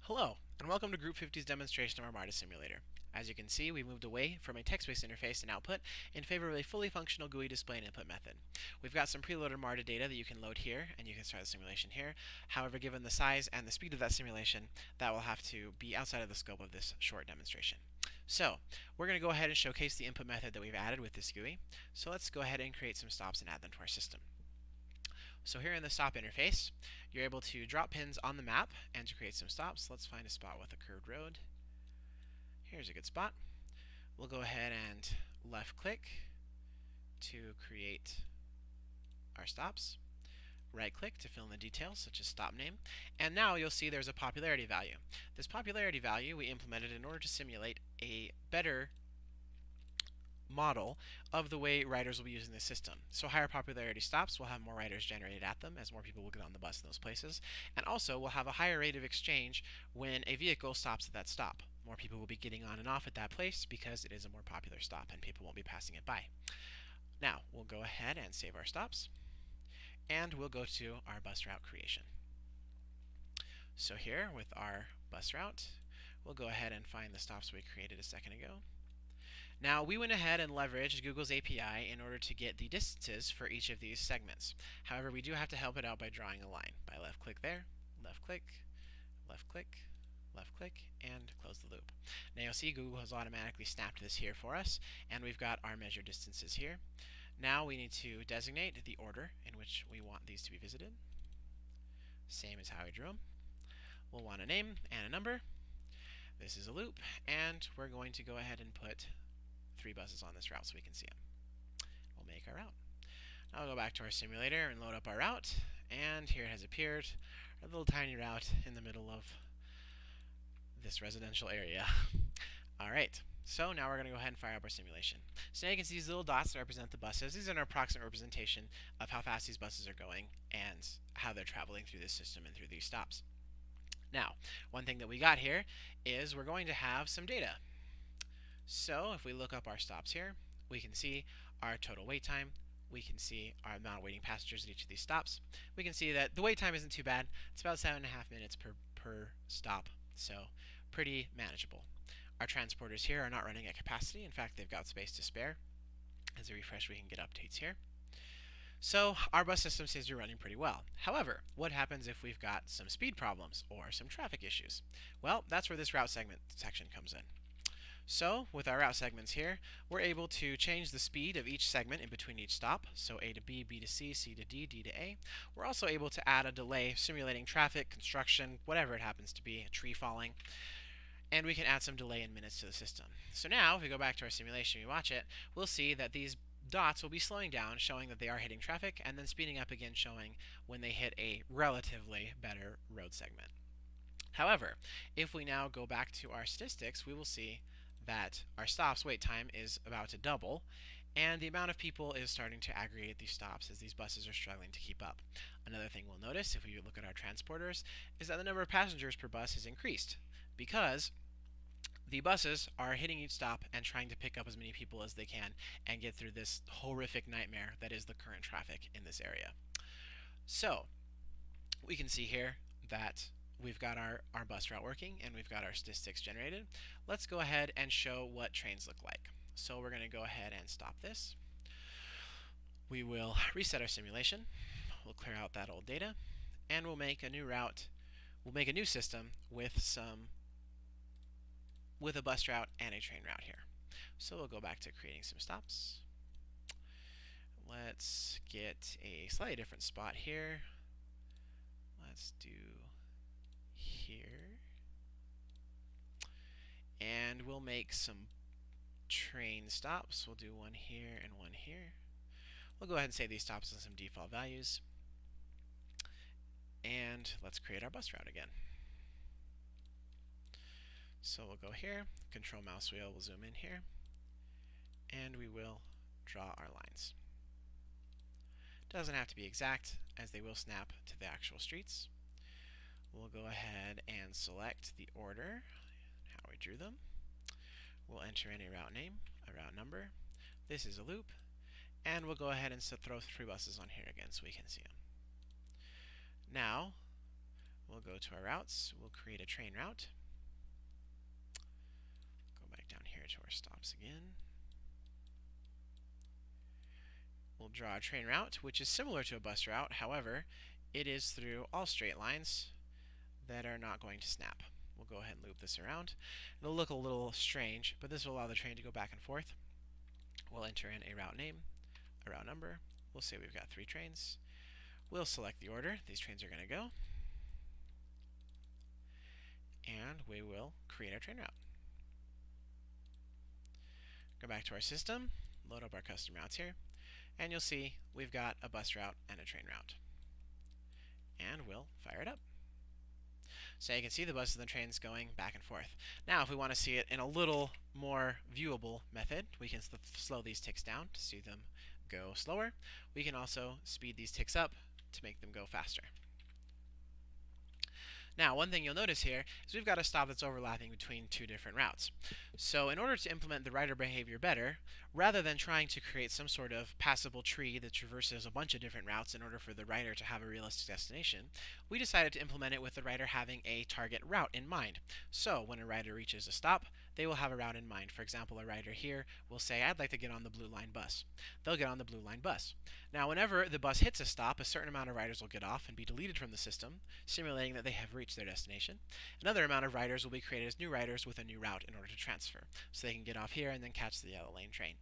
Hello, and welcome to Group 50's demonstration of our Marta simulator. As you can see, we moved away from a text-based interface and output in favor of a fully functional GUI display and input method. We've got some preloaded Marta data that you can load here, and you can start the simulation here. However, given the size and the speed of that simulation, that will have to be outside of the scope of this short demonstration. So, we're going to go ahead and showcase the input method that we've added with this GUI. So let's go ahead and create some stops and add them to our system. So here in the stop interface, you're able to drop pins on the map and to create some stops. Let's find a spot with a curved road. Here's a good spot. We'll go ahead and left click to create our stops. Right click to fill in the details such as stop name. And now you'll see there's a popularity value. This popularity value we implemented in order to simulate a better model of the way riders will be using the system. So higher popularity stops will have more riders generated at them as more people will get on the bus in those places. And also we'll have a higher rate of exchange when a vehicle stops at that stop. More people will be getting on and off at that place because it is a more popular stop and people won't be passing it by. Now we'll go ahead and save our stops and we'll go to our bus route creation. So here with our bus route, we'll go ahead and find the stops we created a second ago. Now, we went ahead and leveraged Google's API in order to get the distances for each of these segments. However, we do have to help it out by drawing a line. By left click there, left click, left click, left click, and close the loop. Now you'll see Google has automatically snapped this here for us, and we've got our measured distances here. Now we need to designate the order in which we want these to be visited. Same as how we drew them. We'll want a name and a number. This is a loop, and we're going to go ahead and put 3 buses on this route so we can see them. We'll make our route. Now we'll go back to our simulator and load up our route, and here it has appeared, our little tiny route in the middle of this residential area. Alright, so now we're going to go ahead and fire up our simulation. So now you can see these little dots that represent the buses. These are an approximate representation of how fast these buses are going and how they're traveling through this system and through these stops. Now, one thing that we got here is we're going to have some data. So if we look up our stops here, we can see our total wait time. We can see our amount of waiting passengers at each of these stops. We can see that the wait time isn't too bad. It's about 7.5 minutes per stop, so pretty manageable. Our transporters here are not running at capacity. In fact, they've got space to spare. As a refresh, we can get updates here. So our bus system seems to be running pretty well. However, what happens if we've got some speed problems or some traffic issues? Well, that's where this route segment section comes in. So, with our route segments here, we're able to change the speed of each segment in between each stop, so A to B, B to C, C to D, D to A. We're also able to add a delay simulating traffic, construction, whatever it happens to be, a tree falling, and we can add some delay in minutes to the system. So now, if we go back to our simulation and we watch it, we'll see that these dots will be slowing down, showing that they are hitting traffic, and then speeding up again, showing when they hit a relatively better road segment. However, if we now go back to our statistics, we will see that our stops wait time is about to double, and the amount of people is starting to aggregate these stops as these buses are struggling to keep up. Another thing we'll notice if we look at our transporters is that the number of passengers per bus has increased because the buses are hitting each stop and trying to pick up as many people as they can and get through this horrific nightmare that is the current traffic in this area. So we can see here that we've got our bus route working and we've got our statistics generated. Let's go ahead and show what trains look like. So we're going to go ahead and stop this. We will reset our simulation. We'll clear out that old data and we'll make a new route. We'll make a new system with a bus route and a train route here. So we'll go back to creating some stops. Let's get a slightly different spot here. Let's do here. And we'll make some train stops. We'll do one here and one here. We'll go ahead and save these stops as some default values. And let's create our bus route again. So we'll go here, control mouse wheel, we'll zoom in here, and we will draw our lines. Doesn't have to be exact, as they will snap to the actual streets. We'll go ahead and select the order, how we drew them. We'll enter in a route name, a route number. This is a loop, and we'll go ahead and throw 3 buses on here again so we can see them. Now, we'll go to our routes. We'll create a train route. Go back down here to our stops again. We'll draw a train route, which is similar to a bus route. However, it is through all straight lines that are not going to snap. We'll go ahead and loop this around. It'll look a little strange, but this will allow the train to go back and forth. We'll enter in a route name, a route number. We'll say we've got 3 trains. We'll select the order these trains are going to go. And we will create our train route. Go back to our system, load up our custom routes here, and you'll see we've got a bus route and a train route. And we'll fire it up. So you can see the buses and the trains going back and forth. Now, if we want to see it in a little more viewable method, we can slow these ticks down to see them go slower. We can also speed these ticks up to make them go faster. Now, one thing you'll notice here is we've got a stop that's overlapping between 2 different routes. So in order to implement the rider behavior better, rather than trying to create some sort of passable tree that traverses a bunch of different routes in order for the rider to have a realistic destination, we decided to implement it with the rider having a target route in mind. So when a rider reaches a stop, they will have a route in mind. For example, a rider here will say, I'd like to get on the blue line bus. They'll get on the blue line bus. Now, whenever the bus hits a stop, a certain amount of riders will get off and be deleted from the system, simulating that they have reached their destination. Another amount of riders will be created as new riders with a new route in order to transfer, so they can get off here and then catch the yellow lane train.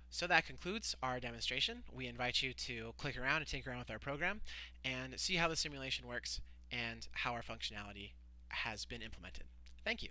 So that concludes our demonstration. We invite you to click around and tinker around with our program and see how the simulation works and how our functionality has been implemented. Thank you.